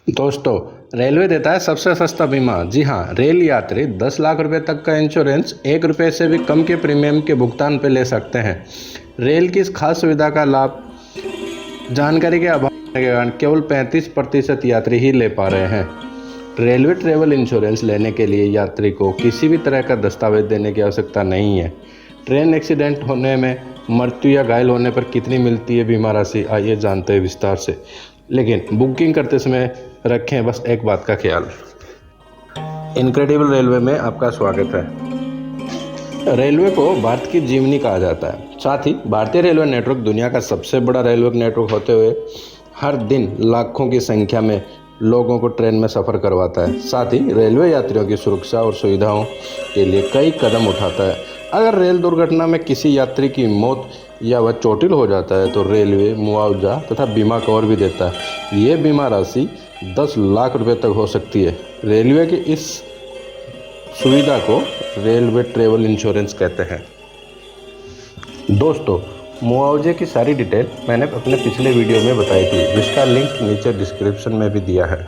दोस्तों, रेलवे देता है सबसे सस्ता बीमा। जी हाँ, रेल यात्री 10 लाख रुपए तक का इंश्योरेंस 1 रुपये से भी कम के प्रीमियम के भुगतान पर ले सकते हैं। रेल की इस खास सुविधा का लाभ जानकारी के अभाव के कारण केवल 35% यात्री ही ले पा रहे हैं। रेलवे ट्रेवल इंश्योरेंस लेने के लिए यात्री को किसी भी तरह का दस्तावेज देने की आवश्यकता नहीं है। ट्रेन एक्सीडेंट होने में, मृत्यु या घायल होने पर कितनी मिलती है बीमा राशि, आइए जानते हैं विस्तार से। लेकिन बुकिंग करते समय रखें बस एक बात का ख्याल। इनक्रेडिबल रेलवे में आपका स्वागत है। रेलवे को भारत की जीवनी कहा जाता है। साथ ही भारतीय रेलवे नेटवर्क दुनिया का सबसे बड़ा रेलवे नेटवर्क होते हुए हर दिन लाखों की संख्या में लोगों को ट्रेन में सफ़र करवाता है। साथ ही रेलवे यात्रियों की सुरक्षा और सुविधाओं के लिए कई कदम उठाता है। अगर रेल दुर्घटना में किसी यात्री की मौत या वह चोटिल हो जाता है तो रेलवे मुआवजा तथा बीमा कवर भी देता है। ये बीमा राशि 10 लाख रुपए तक हो सकती है। रेलवे की इस सुविधा को रेलवे ट्रेवल इंश्योरेंस कहते हैं। दोस्तों, मुआवजे की सारी डिटेल मैंने अपने पिछले वीडियो में बताई थी, जिसका लिंक नीचे डिस्क्रिप्शन में भी दिया है।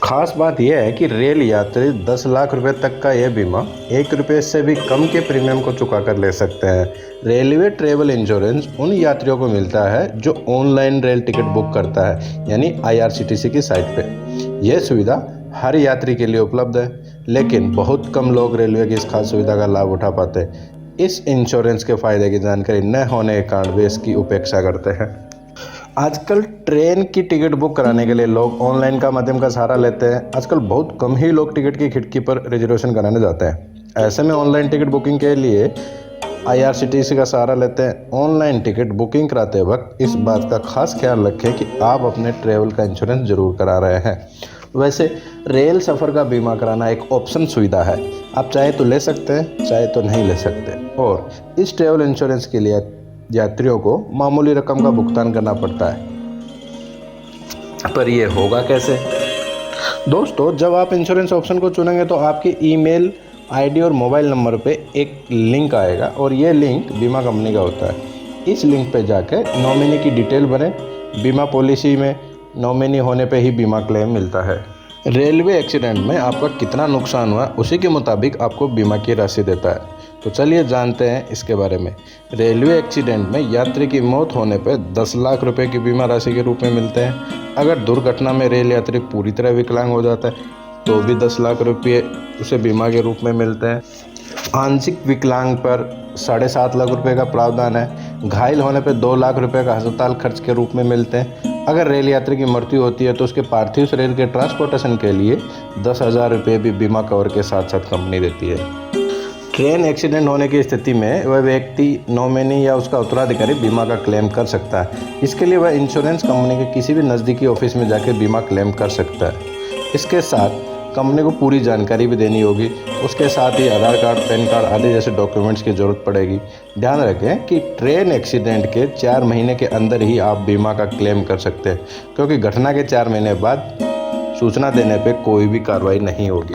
खास बात यह है कि रेल यात्री 10 लाख रुपए तक का यह बीमा 1 रुपये से भी कम के प्रीमियम को चुका कर ले सकते हैं। रेलवे ट्रेवल इंश्योरेंस उन यात्रियों को मिलता है जो ऑनलाइन रेल टिकट बुक करता है, यानी IRCTC की साइट पे। यह सुविधा हर यात्री के लिए उपलब्ध है, लेकिन बहुत कम लोग रेलवे की इस खास सुविधा का लाभ उठा पाते हैं। इस इंश्योरेंस के फायदे की जानकारी न होने के कारण वे इसकी उपेक्षा करते हैं। आजकल ट्रेन की टिकट बुक कराने के लिए लोग ऑनलाइन का माध्यम का सहारा लेते हैं। आजकल बहुत कम ही लोग टिकट की खिड़की पर रिजर्वेशन कराने जाते हैं। ऐसे में ऑनलाइन टिकट बुकिंग के लिए IRCTC का सहारा लेते हैं। ऑनलाइन टिकट बुकिंग कराते वक्त इस बात का खास ख्याल रखें कि आप अपने ट्रेवल का इंश्योरेंस जरूर करा रहे हैं। वैसे रेल सफ़र का बीमा कराना एक ऑप्शन सुविधा है। आप चाहे तो ले सकते हैं, चाहे तो नहीं ले सकते। और इस ट्रेवल इंश्योरेंस के लिए यात्रियों को मामूली रकम का भुगतान करना पड़ता है। पर यह होगा कैसे? दोस्तों, जब आप इंश्योरेंस ऑप्शन को चुनेंगे तो आपकी ईमेल ID और मोबाइल नंबर पे एक लिंक आएगा और ये लिंक बीमा कंपनी का होता है। इस लिंक पे जाकर नॉमिनी की डिटेल भरें। बीमा पॉलिसी में नॉमिनी होने पे ही बीमा क्लेम मिलता है। रेलवे एक्सीडेंट में आपका कितना नुकसान हुआ, उसी के मुताबिक आपको बीमा की राशि देता है। तो चलिए जानते हैं इसके बारे में। रेलवे एक्सीडेंट में यात्री की मौत होने पर 10 लाख रुपए की बीमा राशि के रूप में मिलते हैं। अगर दुर्घटना में रेल यात्री पूरी तरह विकलांग हो जाता है तो भी 10 लाख रुपये उसे बीमा के रूप में मिलते हैं। आंशिक विकलांग पर 7.5 लाख रुपए का प्रावधान है। घायल होने पर 2 लाख रुपए का अस्पताल खर्च के रूप में मिलते हैं। अगर रेल यात्री की मृत्यु होती है तो उसके पार्थिव शरीर के ट्रांसपोर्टेशन के लिए 10,000 रुपये भी बीमा कवर के साथ साथ कंपनी देती है। ट्रेन एक्सीडेंट होने की स्थिति में वह व्यक्ति, नॉमिनी या उसका उत्तराधिकारी बीमा का क्लेम कर सकता है। इसके लिए वह इंश्योरेंस कंपनी के किसी भी नज़दीकी ऑफिस में जाकर बीमा क्लेम कर सकता है। इसके साथ कंपनी को पूरी जानकारी भी देनी होगी। उसके साथ ही आधार कार्ड, पैन कार्ड आदि जैसे डॉक्यूमेंट्स की ज़रूरत पड़ेगी। ध्यान रखें कि ट्रेन एक्सीडेंट के 4 महीने के अंदर ही आप बीमा का क्लेम कर सकते हैं, क्योंकि घटना के 4 महीने बाद सूचना देने पर कोई भी कार्रवाई नहीं होगी।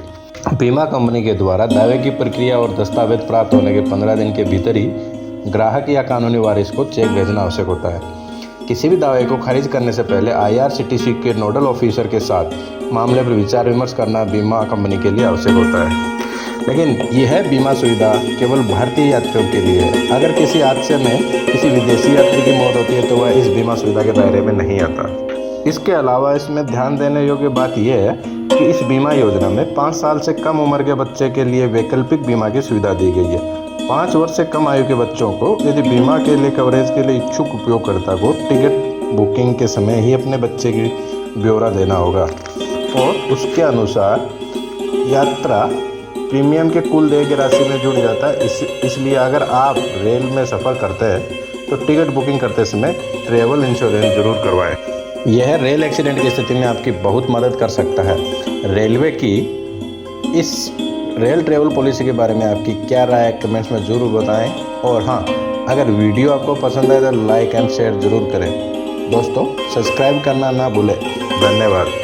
बीमा कंपनी के द्वारा दावे की प्रक्रिया और दस्तावेज प्राप्त होने के 15 दिन के भीतर ही ग्राहक या कानूनी वारिस को चेक भेजना आवश्यक होता है। किसी भी दावे को खारिज करने से पहले IRCTC के नोडल ऑफिसर के साथ मामले पर विचार विमर्श करना बीमा कंपनी के लिए आवश्यक होता है। लेकिन यह बीमा सुविधा केवल भारतीय यात्रियों के लिए है। अगर किसी हादसे में किसी विदेशी यात्री की मौत होती है तो वह इस बीमा सुविधा के दायरे में नहीं आता। इसके अलावा इसमें ध्यान देने योग्य बात यह है कि इस बीमा योजना में 5 साल से कम उम्र के बच्चे के लिए वैकल्पिक बीमा की सुविधा दी गई है। 5 वर्ष से कम आयु के बच्चों को यदि बीमा के लिए कवरेज के लिए इच्छुक उपयोगकर्ता को टिकट बुकिंग के समय ही अपने बच्चे की ब्यौरा देना होगा और उसके अनुसार यात्रा प्रीमियम के कुल देय की राशि में जुड़ जाता है। इसलिए अगर आप रेल में सफ़र करते हैं तो टिकट बुकिंग करते समय ट्रेवल इंश्योरेंस जरूर करवाएं। यह रेल एक्सीडेंट की स्थिति में आपकी बहुत मदद कर सकता है। रेलवे की इस रेल ट्रेवल पॉलिसी के बारे में आपकी क्या राय है, कमेंट्स में ज़रूर बताएं। और हाँ, अगर वीडियो आपको पसंद आए तो लाइक एंड शेयर ज़रूर करें। दोस्तों, सब्सक्राइब करना ना भूलें। धन्यवाद।